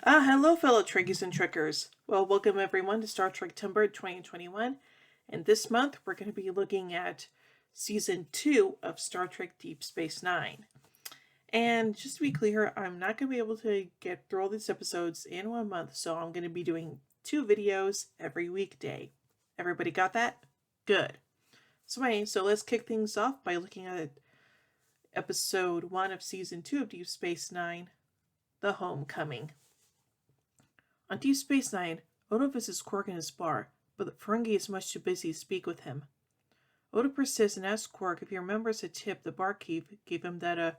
Hello, fellow Trekkies and Trekkers. Well, welcome everyone to Star Trek Trektember 2021. And this month, we're going to be looking at Season 2 of Star Trek Deep Space Nine. And just to be clear, I'm not going to be able to get through all these episodes in 1 month, so I'm going to be doing 2 videos every weekday. Everybody got that? Good. So let's kick things off by looking at Episode 1 of Season 2 of Deep Space Nine, The Homecoming. On Deep Space Nine, Odo visits Quark in his bar, but the Ferengi is much too busy to speak with him. Odo persists and asks Quark if he remembers a tip the barkeep gave him that a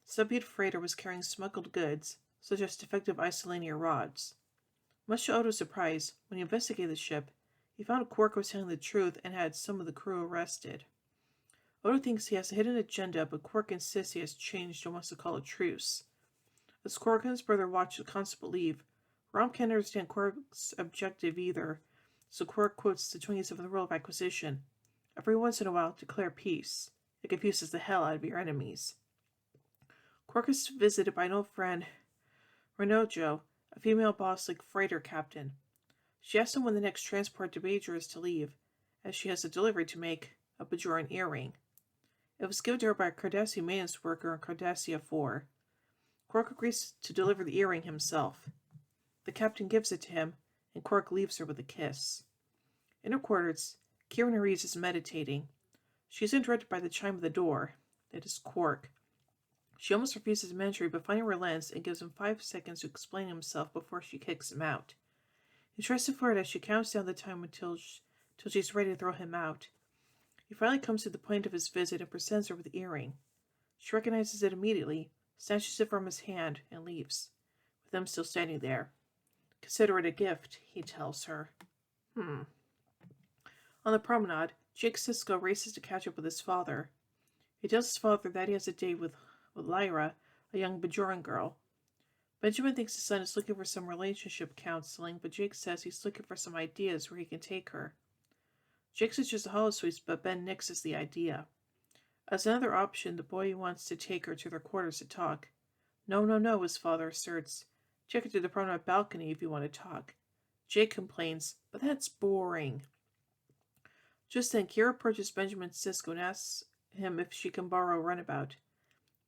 Soviet freighter was carrying smuggled goods, such as defective isolinear rods. Much to Odo's surprise, when he investigated the ship, he found Quark was telling the truth and had some of the crew arrested. Odo thinks he has a hidden agenda, but Quark insists he has changed and wants to call a truce. As Quark and his brother watch the constable leave, Rom can't understand Quark's objective either, so Quark quotes the 27th Rule of Acquisition. Every once in a while, declare peace. It confuses the hell out of your enemies. Quark is visited by an old friend, Renojo, a female boss-like freighter captain. She asks him when the next transport to Bajor is to leave, as she has a delivery to make, a Bajoran earring. It was given to her by a Cardassian maintenance worker on Cardassia 4. Quark agrees to deliver the earring himself. The captain gives it to him, and Quark leaves her with a kiss. In her quarters, Kira Nerys is meditating. She is interrupted by the chime of the door. It is Quark. She almost refuses mentoring, but finally relents and gives him 5 seconds to explain himself before she kicks him out. He tries to flirt as she counts down the time until she's ready to throw him out. He finally comes to the point of his visit and presents her with the earring. She recognizes it immediately, snatches it from his hand, and leaves, with him still standing there. Consider it a gift, he tells her. On the promenade, Jake Sisko races to catch up with his father. He tells his father that he has a date with Lyra, a young Bajoran girl. Benjamin thinks his son is looking for some relationship counseling, but Jake says he's looking for some ideas where he can take her. Jake suggests the holosuites, but Ben nixes the idea. As another option, the boy wants to take her to their quarters to talk. No, his father asserts. Check it to the promenade balcony if you want to talk. Jake complains, but that's boring. Just then, Kira approaches Benjamin Sisko and asks him if she can borrow a runabout.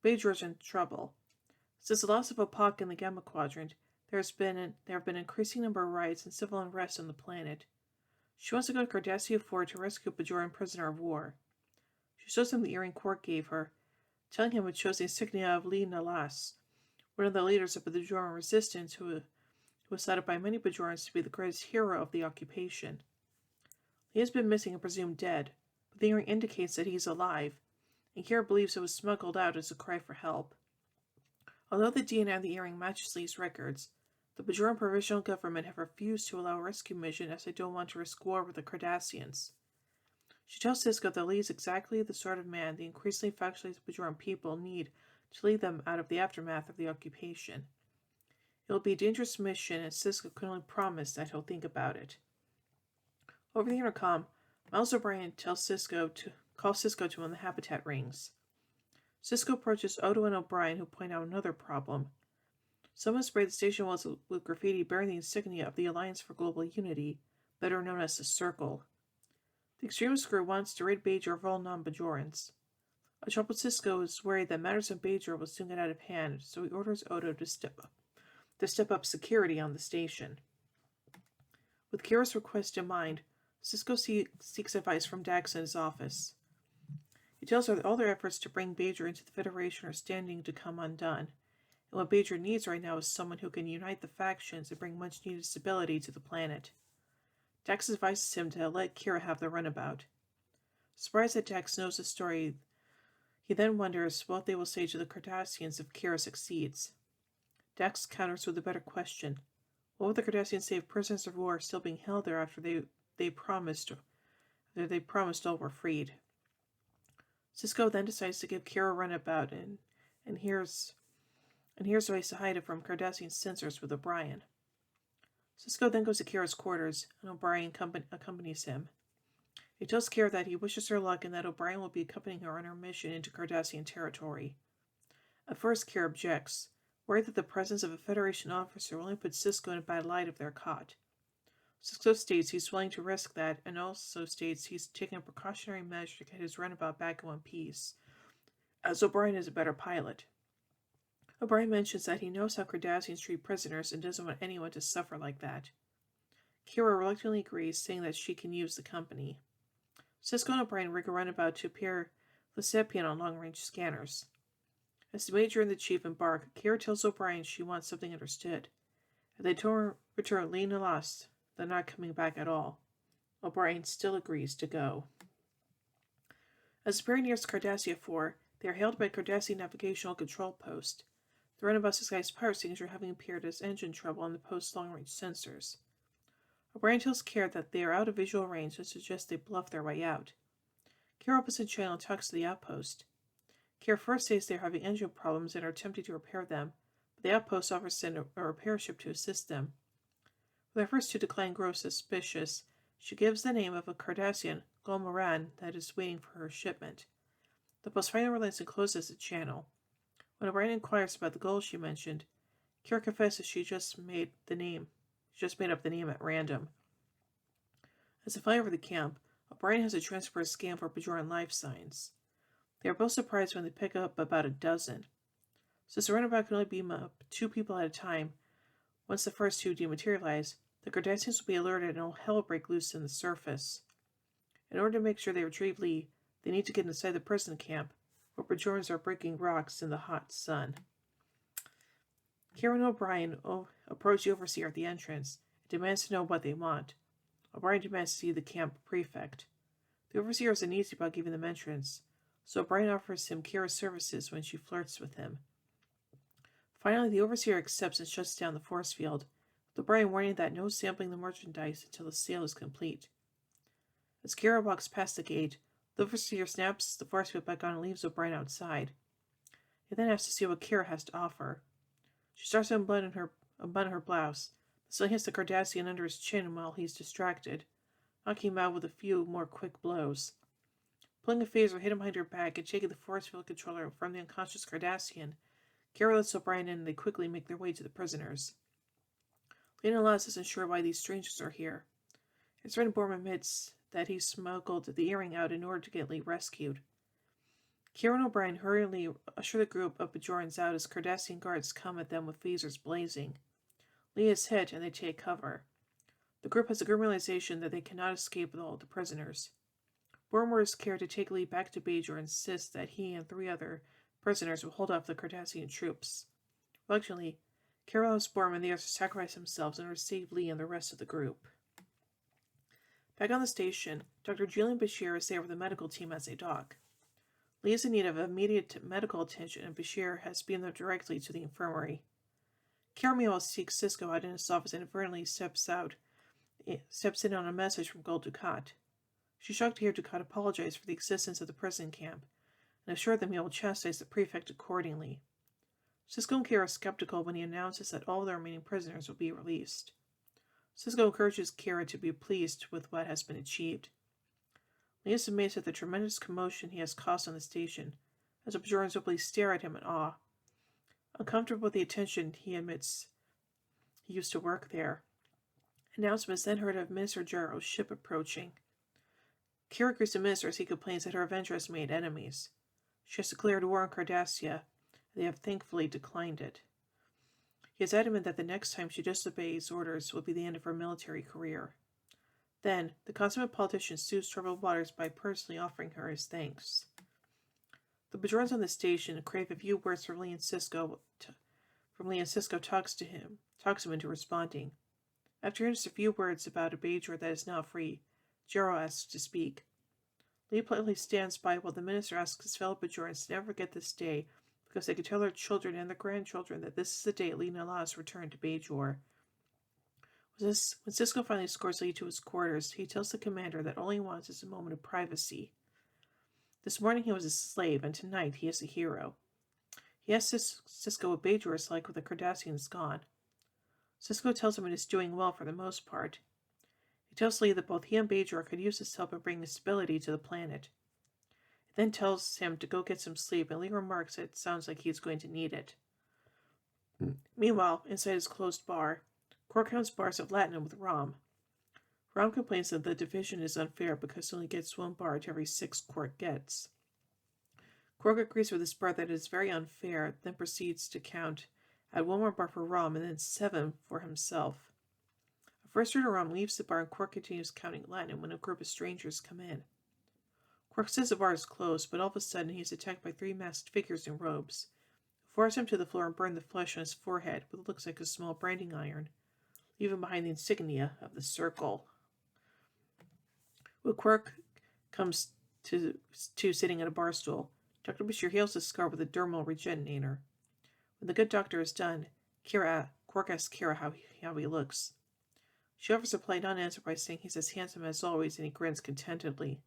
Bajor's in trouble. Since the loss of Apoc in the Gamma Quadrant, there have been an increasing number of riots and civil unrest on the planet. She wants to go to Cardassia 4 to rescue a Bajoran prisoner of war. She shows him the earring Quark gave her, telling him it shows the insignia of Lee Nalas, one of the leaders of the Bajoran resistance who was cited by many Bajorans to be the greatest hero of the occupation. He has been missing and presumed dead, but the earring indicates that he is alive, and Kira believes it was smuggled out as a cry for help. Although the DNA of the earring matches Lee's records, the Bajoran provisional government have refused to allow a rescue mission as they don't want to risk war with the Cardassians. She tells Sisko that Lee is exactly the sort of man the increasingly factionalized Bajoran people need to lead them out of the aftermath of the occupation. It will be a dangerous mission, and Sisko can only promise that he'll think about it. Over the intercom, Miles O'Brien tells Sisko to call Sisko to one of the habitat rings. Sisko approaches Odo and O'Brien, who point out another problem. Someone sprayed the station walls with graffiti bearing the insignia of the Alliance for Global Unity, better known as the Circle. The extremist group wants to rid Bajor of all non-Bajorans. A troubled Sisko is worried that matters in Bajor will soon get out of hand, so he orders Odo to step up security on the station. With Kira's request in mind, Sisko seeks advice from Dax in his office. He tells her that all their efforts to bring Bajor into the Federation are standing to come undone, and what Bajor needs right now is someone who can unite the factions and bring much-needed stability to the planet. Dax advises him to let Kira have the runabout. Surprised that Dax knows the story, he then wonders what they will say to the Cardassians if Kira succeeds. Dax counters with a better question. What will the Cardassians say if prisoners of war are still being held there after they promised all were freed? Sisko then decides to give Kira a runabout and here's ways to hide it from Cardassian censors with O'Brien. Sisko then goes to Kira's quarters, and O'Brien accompanies him. He tells Kira that he wishes her luck and that O'Brien will be accompanying her on her mission into Cardassian territory. At first, Kira objects, worried that the presence of a Federation officer will only put Cisco in a bad light if they're caught. Cisco states he's willing to risk that, and also states he's taking a precautionary measure to get his runabout back in one piece, as O'Brien is a better pilot. O'Brien mentions that he knows how Cardassians treat prisoners and doesn't want anyone to suffer like that. Kira reluctantly agrees, saying that she can use the company. Cisco and O'Brien rig a runabout to appear Lessepian on long-range scanners. As the Major and the Chief embark, Kira tells O'Brien she wants something understood. If they don't return Lena lost, they're not coming back at all. O'Brien still agrees to go. As the pair nears Cardassia 4, they are hailed by a Cardassian navigational control post. The runabout's disguised pirate signature having appeared as engine trouble on the post's long-range sensors. O'Brien tells Kira that they are out of visual range and suggests they bluff their way out. Kira opens the channel and talks to the outpost. Kira first says they are having engine problems and are attempting to repair them, but the outpost offers to send a repair ship to assist them. With efforts to decline grow suspicious, she gives the name of a Cardassian, Golmaran, that is waiting for her shipment. The post finally relents and closes the channel. When O'Brien inquires about the goal she mentioned, Kira confesses she just made up the name at random. As they fly over the camp, O'Brien has a transport scan for Bajoran life signs. They are both surprised when they pick up about a dozen. Since the runabout can only beam up 2 people at a time, once the first 2 dematerialize, the Cardassians will be alerted and all hell will break loose in the surface. In order to make sure they retrieve Lee, they need to get inside the prison camp, where Bajorans are breaking rocks in the hot sun. Kira and O'Brien approach the overseer at the entrance and demands to know what they want. O'Brien demands to see the camp prefect. The overseer is uneasy about giving them entrance, so O'Brien offers him Kira's services when she flirts with him. Finally, the overseer accepts and shuts down the force field, with O'Brien warning that no sampling the merchandise until the sale is complete. As Kira walks past the gate, the overseer snaps the force field back on and leaves O'Brien outside. He then asks to see what Kira has to offer. She starts to unbutton her blouse, but still hits the Cardassian under his chin while he's distracted, knocking him out with a few more quick blows. Pulling a phaser, hit him behind her back and taking the force field controller from the unconscious Cardassian, Kira lets O'Brien in and they quickly make their way to the prisoners. Lena Lass isn't sure why these strangers are here. His friend Borm admits that he smuggled the earring out in order to get Lee rescued. Kira and O'Brien hurriedly usher the group of Bajorans out as Cardassian guards come at them with phasers blazing. Lee is hit and they take cover. The group has a grim realization that they cannot escape with all the prisoners. Borm orders Kira to take Lee back to Bajor and insists that he and 3 other prisoners will hold off the Cardassian troops. Reluctantly, Kira allows Borm and the others to sacrifice themselves and receive Lee and the rest of the group. Back on the station, Dr. Julian Bashir is there with the medical team as they dock. Lee is in need of immediate medical attention, and Bashir has beamed them directly to the infirmary. Kira meanwhile seeks Cisco out in his office and inadvertently steps in on a message from Gul Dukat. She's shocked to hear Dukat apologize for the existence of the prison camp, and assure them he will chastise the prefect accordingly. Cisco and Kira are skeptical when he announces that all the remaining prisoners will be released. Cisco encourages Kira to be pleased with what has been achieved. Lee is amazed at the tremendous commotion he has caused on the station, as the Bajorans openly stare at him in awe. Uncomfortable with the attention, he admits he used to work there. Announcement is then heard of Minister Jarrow's ship approaching. Kira agrees to Minister as he complains that her Avenger has made enemies. She has declared war on Cardassia, and they have thankfully declined it. He is adamant that the next time she disobeys orders will be the end of her military career. Then, the consummate politician soothes troubled waters by personally offering her his thanks. The Bajorans on the station crave a few words from Lee and Cisco. Talks him into responding. After hearing just a few words about a Bajor that is now free, Jarrow asks to speak. Lee politely stands by while the minister asks his fellow Bajorans to never forget this day, because they can tell their children and their grandchildren that this is the day Lee Nalas returned to Bajor. When Cisco finally escorts Lee to his quarters, he tells the commander that all he wants is a moment of privacy. This morning he was a slave, and tonight he is a hero. He asks Cisco what Bajor is like with the Cardassians gone. Cisco tells him it is doing well for the most part. He tells Lee that both he and Bajor could use his help in bringing stability to the planet. He then tells him to go get some sleep, and Lee remarks that it sounds like he is going to need it. Meanwhile, inside his closed bar, Quark counts bars of Latinum with Rom. Rom complains that the division is unfair because he only gets one bar to every 6 Quark gets. Quark agrees with his brother that it is very unfair, then proceeds to count at 1 more bar for Rom and then 7 for himself. A frustrated Rom leaves the bar and Quark continues counting Latinum when a group of strangers come in. Quark says the bar is closed, but all of a sudden he is attacked by 3 masked figures in robes, who force him to the floor and burn the flesh on his forehead with what looks like a small branding iron, leaving behind the insignia of the circle. When Quark comes to sitting at a bar stool, Dr. Bashir heals his scar with a dermal regenerator. When the good doctor is done, Quark asks Kira how he looks. She offers a polite non-answer by saying he's as handsome as always, and he grins contentedly.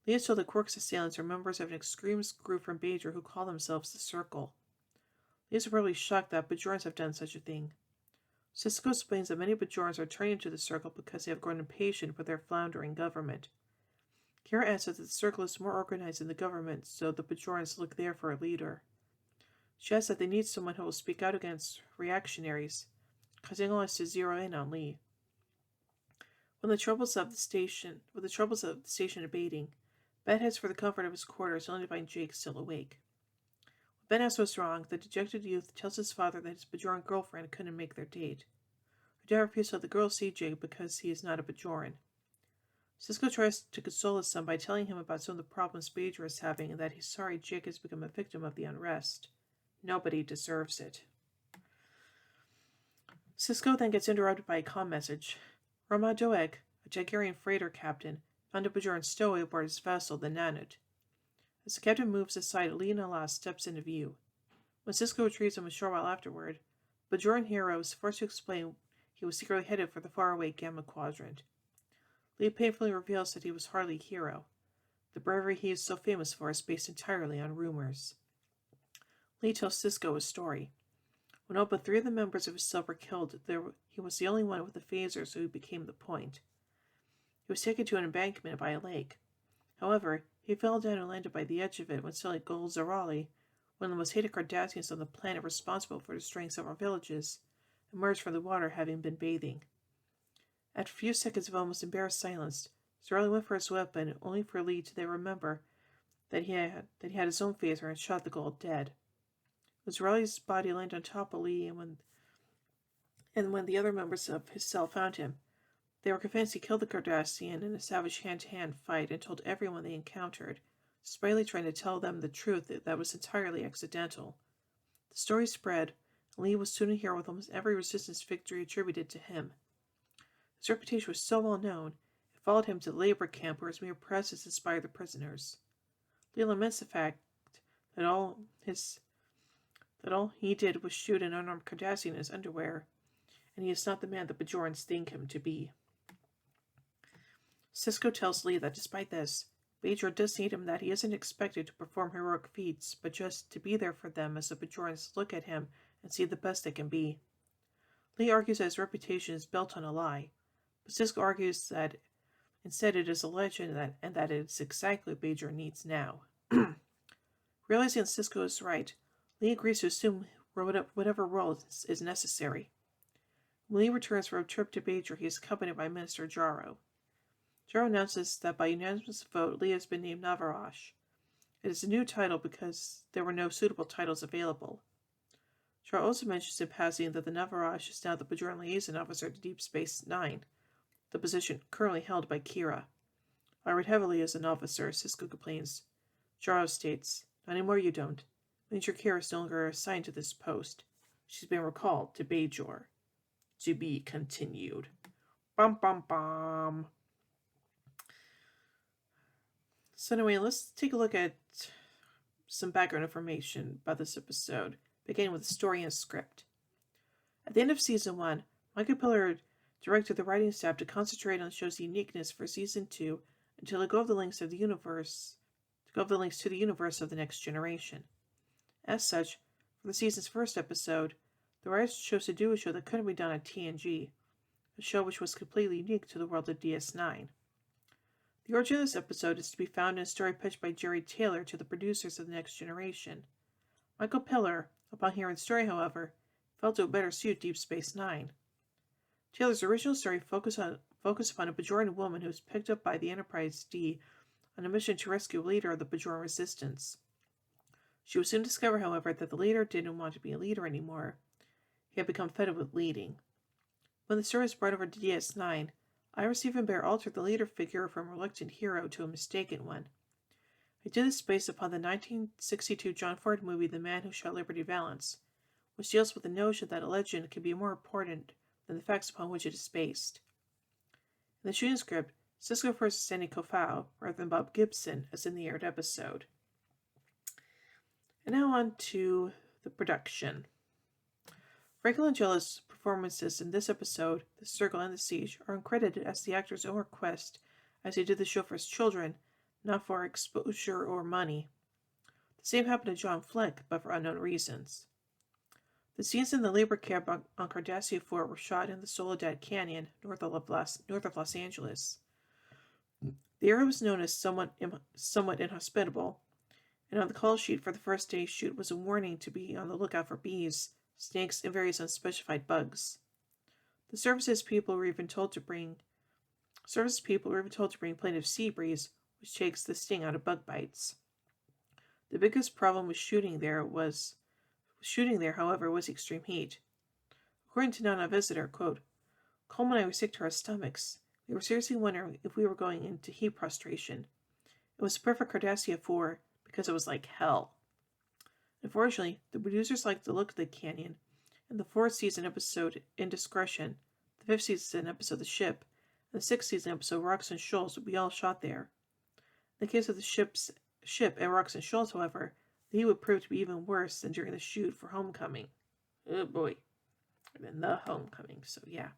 Lee is told that Quark's assailants are members of an extreme group from Bajor who call themselves the Circle. Lee is probably shocked that Bajorans have done such a thing. Sisko explains that many Bajorans are turning to the Circle because they have grown impatient with their floundering government. Kira answers that the Circle is more organized than the government, so the Bajorans look there for a leader. She adds that they need someone who will speak out against reactionaries, causing all us to zero in on Lee. With the troubles of the station abating, Ben heads for the comfort of his quarters, only to find Jake still awake. When Ben asks what's wrong, the dejected youth tells his father that his Bajoran girlfriend couldn't make their date. Her dad refuses to let the girl see Jake because he is not a Bajoran. Sisko tries to console his son by telling him about some of the problems Bajor is having and that he's sorry Jake has become a victim of the unrest. Nobody deserves it. Sisko then gets interrupted by a comm message. Rama Doeg, a Jagarian freighter captain, found a Bajoran stowaway aboard his vessel, the Nanut. As the captain moves aside, Lee and Alas steps into view. When Sisko retrieves him a short while afterward, Bajoran hero is forced to explain he was secretly headed for the faraway Gamma Quadrant. Lee painfully reveals that he was hardly a hero. The bravery he is so famous for is based entirely on rumors. Lee tells Sisko a story. When all but 3 of the members of his cell were killed, he was the only one with a phaser, so he became the point. He was taken to an embankment by a lake. However, he fell down and landed by the edge of it when suddenly Gul Zarali, one of the most hated Cardassians on the planet responsible for destroying several villages, emerged from the water having been bathing. After a few seconds of almost embarrassed silence, Zarali went for his weapon, only for Lee to then remember that he had his own phaser and shot the Gul dead. When Zarali's body landed on top of Lee, and when the other members of his cell found him, they were convinced he killed the Cardassian in a savage hand-to-hand fight and told everyone they encountered, despite Lee trying to tell them the truth that was entirely accidental. The story spread, and Lee was soon a hero with almost every resistance victory attributed to him. His reputation was so well known, it followed him to the labor camp where his mere presence inspired the prisoners. Lee laments the fact that all he did was shoot an unarmed Cardassian in his underwear, and he is not the man the Bajorans think him to be. Sisko tells Lee that despite this, Bajor does need him, that he isn't expected to perform heroic feats, but just to be there for them as the Bajorans look at him and see the best they can be. Lee argues that his reputation is built on a lie, but Sisko argues that instead it is a legend and that it is exactly what Bajor needs now. Realizing that Sisko is right, Lee agrees to assume whatever role is necessary. When Lee returns from a trip to Bajor, he is accompanied by Minister Jaro. Jaro announces that by unanimous vote, Lee has been named Navarash. It is a new title because there were no suitable titles available. Jaro also mentions in passing that the Navarash is now the Bajoran liaison officer to Deep Space Nine, the position currently held by Kira. I read heavily as an officer, Sisko complains. Jaro states, not anymore you don't. Major Kira is no longer assigned to this post. She's been recalled to Bajor. To be continued. Bum bum bum. So anyway, let's take a look at some background information about this episode, beginning with the story and script. At the end of Season 1, Michael Piller directed the writing staff to concentrate on the show's uniqueness for Season 2 and to let go of the links to the universe of the Next Generation. As such, for the season's first episode, the writers chose to do a show that couldn't be done on TNG, a show which was completely unique to the world of DS9. The origin of this episode is to be found in a story pitched by Jerry Taylor to the producers of The Next Generation. Michael Piller, Upon hearing the story, however, felt it would better suit Deep Space Nine. Taylor's original story focused upon a Bajoran woman who was picked up by the Enterprise D on a mission to rescue a leader of the Bajoran resistance. She would soon discover, however, that the leader didn't want to be a leader anymore. He had become fed up with leading. When the story was brought over to DS9, Ira Stephen Bear altered the leader figure from a reluctant hero to a mistaken one. He did this based upon the 1962 John Ford movie The Man Who Shot Liberty Valance, which deals with the notion that a legend can be more important than the facts upon which it is based. In the shooting script, Sisko refers to Sandy Kofau rather than Bob Gibson as in the aired episode. And now on to the production. Frank Langella's performances in this episode, The Circle and the Siege, are uncredited as the actor's own request, as he did the show for his children, not for exposure or money. The same happened to John Fleck, but for unknown reasons. The scenes in the labor camp on Cardassia 4 were shot in the Soledad Canyon, north of Los Angeles. The area was known as somewhat inhospitable, and on the call sheet for the first day's shoot was a warning to be on the lookout for bees, snakes, and various unspecified bugs. The services people were even told to bring plaintive sea breeze, which takes the sting out of bug bites. The biggest problem with shooting there, however, was extreme heat. According to Nana Visitor, quote, Coleman and I were sick to our stomachs. We were seriously wondering if we were going into heat prostration. It was perfect Cardassia 4 because it was like hell. Unfortunately, the producers liked the look of the canyon, and the 4th season episode Indiscretion, the 5th season episode The Ship, and the 6th season episode Rocks and Shoals would be all shot there. In the case of the ship at Rocks and Shoals, however, the heat would prove to be even worse than during the shoot for Homecoming. Oh boy. And then the Homecoming, so yeah.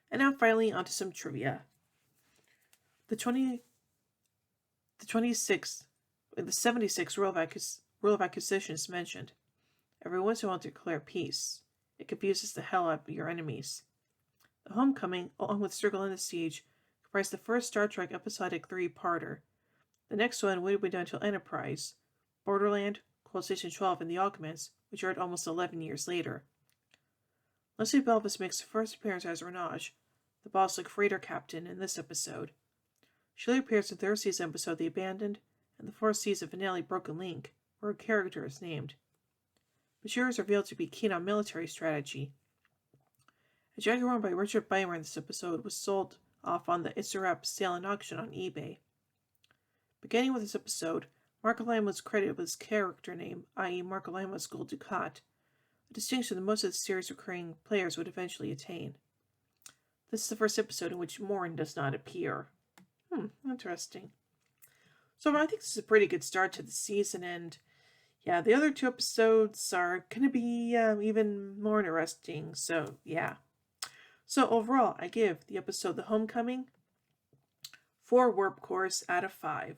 And now finally onto some trivia. The 76 rule of accusation is mentioned. Everyone wants to declare peace. It confuses the hell out of your enemies. The Homecoming, along with Circle and the Siege, comprised the first Star Trek episodic 3-parter. The next one wouldn't be done until Enterprise, Borderland, Cold Station 12, and The Augments, which aired almost 11 years later. Leslie Belvis makes her first appearance as Renage, the boss-like freighter captain, in this episode. She later appears in the 3rd season episode The Abandoned and the 4th season finale Broken Link, where her character is named. Bashir is revealed to be keen on military strategy. A jacket worn by Richard Beimer in this episode was sold off on the It's a Wrap sale and auction on eBay. Beginning with this episode, Mark Lime was credited with his character name, i.e. Mark Lima's Gold Ducat, a distinction that most of the series' recurring players would eventually attain. This is the first episode in which Morn does not appear. Interesting. So I think this is a pretty good start to the season, and yeah, the other 2 episodes are going to be even more interesting, so yeah. So overall, I give the episode The Homecoming 4 warp cores out of 5.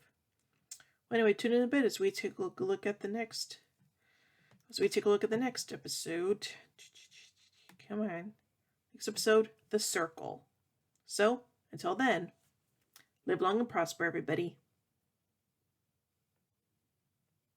Anyway, tune in a bit as we take a look at the next episode. Come on. Next episode, The Circle. So, until then, live long and prosper, everybody.